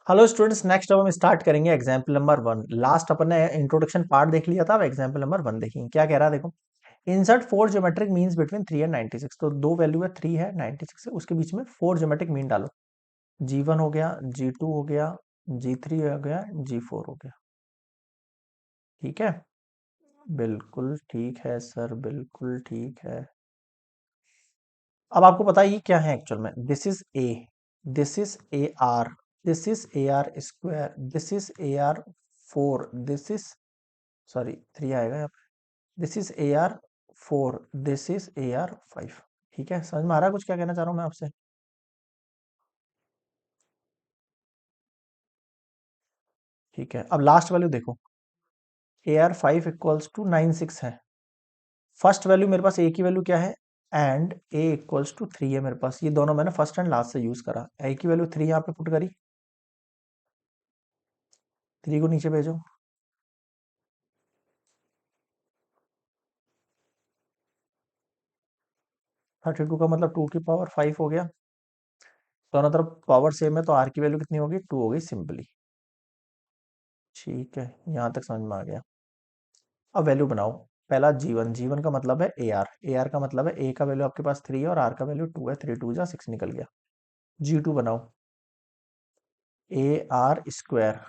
Hello students, next अब हम start करेंगे एग्जाम्पल नंबर 1। लास्ट अपन ने इंट्रोडक्शन पार्ट देख लिया था। अब एग्जाम्पल नंबर 1 देखेंगे क्या कह रहा है। देखो, insert four geometric means between 3 and 96। तो दो वैल्यू है, 3 है 96 है, उसके बीच में फोर ज्योमेट्रिक मीन डालो। G1 हो गया, G2 हो गया, G3 हो गया, G4 हो गया। ठीक है, बिल्कुल ठीक है सर, बिल्कुल ठीक है। अब आपको पता है ये क्या है एक्चुअल में। This is a, this is A R, this is A R square, this is A R four, this is, sorry 3 आएगा यहाँ पे, this is A R four, this is a R five. ठीक है, समझ में आ रहा है कुछ क्या कहना चाह रहा हूँ मैं आपसे। ठीक है, अब लास्ट वैल्यू देखो, A R five equals to 96 है। फर्स्ट वैल्यू मेरे पास ए की वैल्यू क्या है, एंड ए इक्वल्स टू 3 है मेरे पास। ये दोनों मैंने फर्स्ट एंड लास्ट से यूज करा। ए की वैल्यू 3 यहाँ पे पुट करी, 3 को नीचे भेजो। 32 का मतलब 2 की पावर 5 हो गया। दोनों तरफ पावर सेम है तो आर की वैल्यू कितनी होगी, 2 हो गई सिंपली। ठीक है, यहां तक समझ में आ गया। अब वैल्यू बनाओ। पहला G1, G1 का मतलब है AR, AR का मतलब है ए का वैल्यू आपके पास 3 है और आर का वैल्यू 2 है। 3 टू जा 6 निकल गया। G2 बनाओ, ए आर स्क्वायर,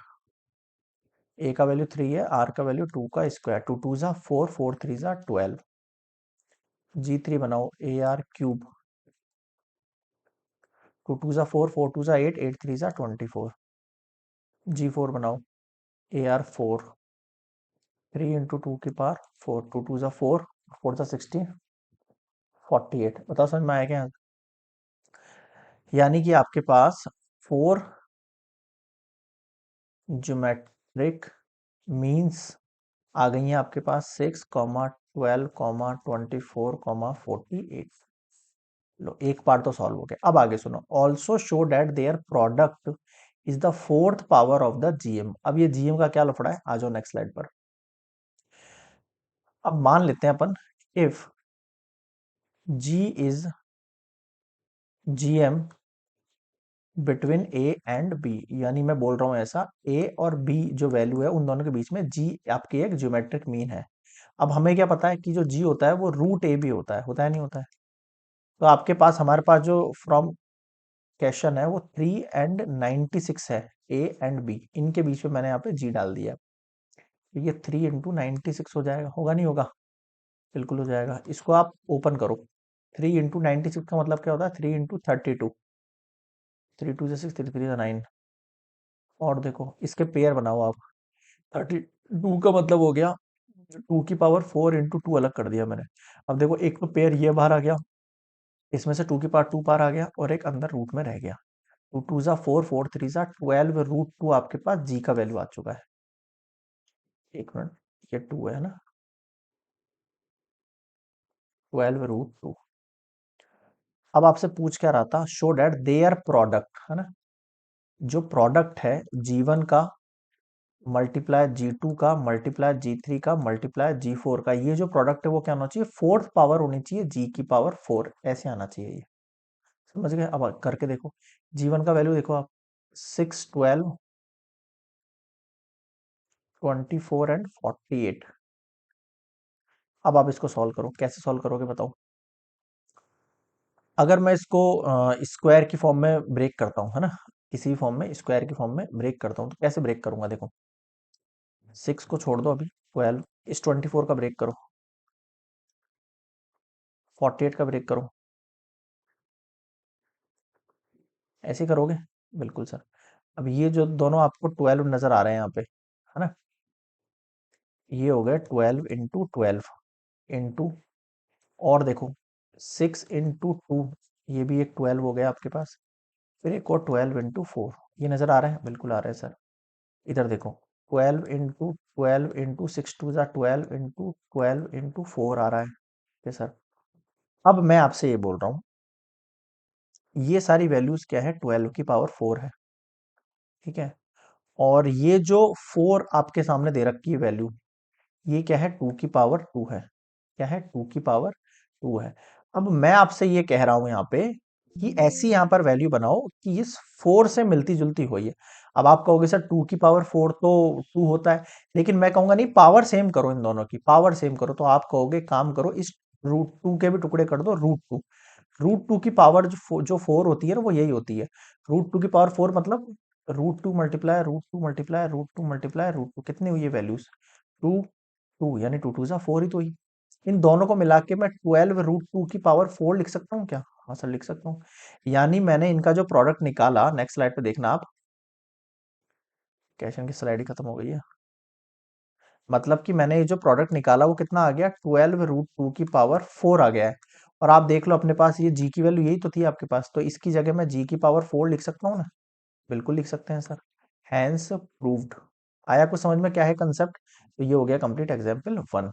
ए का वैल्यू 3 है, आर का वैल्यू 2 का स्क्वायर, 2 टू जा 4, 4 3 जा 12। G3 बनाओ, ए आर क्यूब, 2 टू जा 4, 4 टू जा 8, 8 3 जा 24। G4 बनाओ, ए आर फोर, 3 इंटू 2 की पावर 4, 2 टू जा 4, 4 जा 16, 48। बताओ समझ में आया क्या। यानी कि आपके पास फोर ज्योमेट्रिक मीन्स आ गई हैं आपके पास, 6, 12, 24, 48। लो, एक पार्ट तो सॉल्व हो गया। अब आगे सुनो, also show that their product is the fourth power of the GM. अब ये जीएम का क्या लफड़ा है, आ जाओ नेक्स्ट स्लाइड पर। अब मान लेते हैं अपन, if G is GM between A and B, यानी मैं बोल रहा हूं ऐसा, ए और बी जो वैल्यू है उन दोनों के बीच में जी आपकी एक ज्योमेट्रिक मीन है। अब हमें क्या पता है कि जो जी होता है वो रूट ए भी होता है नहीं होता है। तो आपके पास, हमारे पास जो फ्रॉम क्वेश्चन है वो 3 एंड 96 है, ए एंड बी इनके बीच में मैंने यहाँ पे जी डाल दिया। तो ये 3 इंटू 96 हो जाएगा, होगा नहीं होगा, बिल्कुल हो जाएगा। इसको आप ओपन करो। 3 इंटू 96 का मतलब क्या होता है, 3 इंटू 32, 3 2 6, 3 3 9। और देखो इसके पेयर बनाओ आप। 32 का मतलब हो गया 2 की पावर 4 इंटू 2 अलग कर दिया मैंने। अब देखो एक तो पेयर ये बाहर आ गया, इसमें से 2 की पावर 2 बाहर आ गया और एक अंदर रूट में रह गया। 2 टू जा 4, 4 3 जा 12 रूट 2 आपके पास जी का वैल्यू आ चुका है। एक मिनट, ये 2 है ना, 12 रूट 2। अब आपसे पूछ क्या रहा था, शो डेट देयर प्रोडक्ट है ना, जो प्रोडक्ट है G1 का मल्टीप्लाई G2 का मल्टीप्लाई G3 का मल्टीप्लाई G4 का, ये जो प्रोडक्ट है वो क्या होना चाहिए, फोर्थ पावर होनी चाहिए, जी की पावर 4 ऐसे आना चाहिए ये। समझ गए। अब करके देखो, G1 का वैल्यू देखो आप, 6 12 24 एंड 48। अब आप इसको सॉल्व करो, कैसे सॉल्व करोगे बताओ। अगर मैं इसको स्क्वायर की फॉर्म में ब्रेक करता हूँ है ना, किसी भी फॉर्म में स्क्वायर की फॉर्म में ब्रेक करता हूँ तो कैसे ब्रेक करूंगा देखो। 6 को छोड़ दो अभी, 12, इस 24 का ब्रेक करो, 48 का ब्रेक करो, ऐसे करोगे। बिल्कुल सर। अब ये जो दोनों आपको 12 नजर आ रहे हैं यहाँ पे है ना, ये हो गए 12 इंटू 12 इंटू, और देखो 6 इंटू 2, ये भी एक 12 हो गया आपके पास। फिर एक और 12 इंटू 4, ये नजर आ रहा है, बिल्कुल आ रहा है सर। इधर देखो, 12 इंटू 12 इंटू 6 टू जा 12 इंटू 12 इंटू 4 आ रहा है। ये सर, अब मैं आपसे ये बोल रहा हूँ, ये सारी वैल्यूज क्या है, 12 की पावर 4 है। ठीक है, और ये जो 4 आपके सामने दे रखी है वैल्यू, ये क्या है, 2 की पावर 2 है। क्या है, 2 की पावर 2 है। अब मैं आपसे ये कह रहा हूं यहाँ पे कि ऐसी यहाँ पर वैल्यू बनाओ कि इस 4 से मिलती जुलती हो ये। अब आप कहोगे सर 2 की पावर 4 तो 2 होता है, लेकिन मैं कहूंगा नहीं, पावर सेम करो, इन दोनों की पावर सेम करो। तो आप कहोगे काम करो, इस रूट 2 के भी टुकड़े कर दो रूट 2। रूट 2 की पावर जो 4 होती है ना, वो यही होती है। रूट 2 की पावर 4 मतलब root 2 multiply root 2 multiply root 2 multiply root 2, कितनी हुई है वैल्यूज? 2 2 यानी 2 2 4 ही तो हुई। इन दोनों को मिला के मैं 12 रूट 2 की पावर 4 लिख सकता हूँ क्या? हाँ सर, लिख सकता हूँ। यानी मैंने इनका जो प्रोडक्ट निकाला, नेक्स्ट स्लाइड पे देखना आप। कैशन की स्लाइड ही खत्म हो गई है। मतलब कि मैंने ये जो प्रोडक्ट निकाला वो कितना आ गया, 12 रूट 2 की पावर 4 आ गया है। और आप देख लो अपने पास ये जी की वैल्यू यही तो थी आपके पास, तो इसकी जगह मैं जी की पावर 4 लिख सकता हूँ ना? बिल्कुल लिख सकते हैं सर। Hence proved. आया कुछ समझ में क्या है कंसेप्ट? तो ये हो गया कंप्लीट एग्जाम्पल 1।